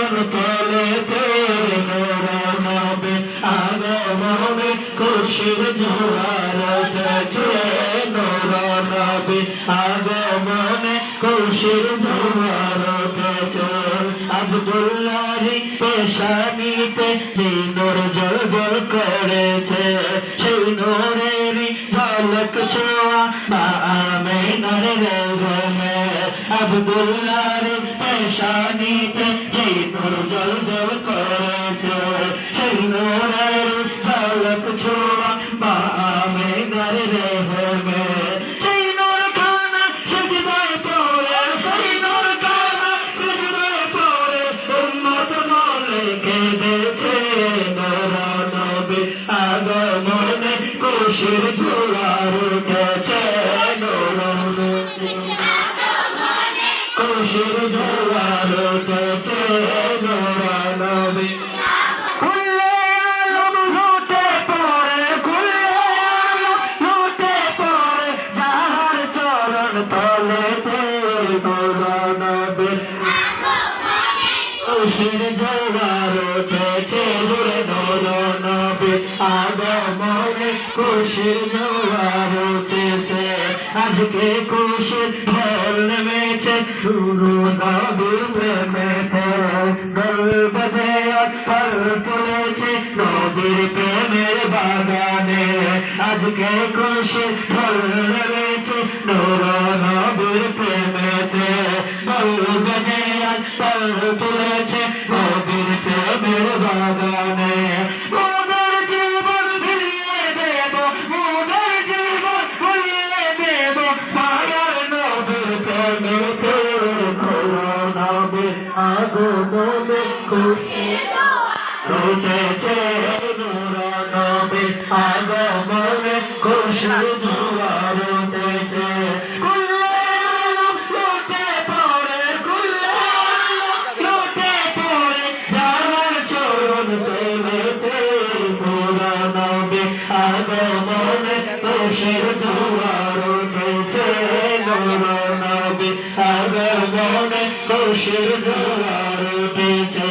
চরণ তলেতে নূরানবী আগমনে খুশির জোয়ার উঠেছে নূরানবী আগমনে খুশির জোয়ার উঠেছে আব্দুল্লাহর পেশানিতে নূর জ্বল করেছে সেই নূরেরই ঝলক ছোঁয়া মা আমিনার রোজে আব্দুল্লাহর পেশানিতে নূর জ্বল করেছে সেই নূরের ঝলক ছোঁয়া মা আমিনার রোজে আগমনে খুশির জোয়ার উঠেছে নূরানবী খুশির জোয়ার উঠেছে নূরানবী খুলে আলম লুটে পড়ে যাহার চরণ তলেতে নূরানবী খুশির জোয়ার উঠেছে নূরানবী আগমনে খুশির জোয়ার উঠেছে আজকে খুশির ঢল নেমেছে নূরানবীর প্রেমেতে দল বেঁধে পাল তুলেছে নবীর প্রেমের বাগানে আজকে খুশির ঢল নেমেছে নূরানবীর প্রেমেতে দল বেঁধে পাল তুলেছে নবীর প্রেমের বাগানে আগমনে খুশির উঠেছে নূরানবী আগমনে খুশির জোয়ার উঠেছে যাহার চরণ তলেতে নূরানবী আগমনে খুশির জোয়ার উঠেছে নূরানবী আগমনে খুশির জোয়ার উঠেছে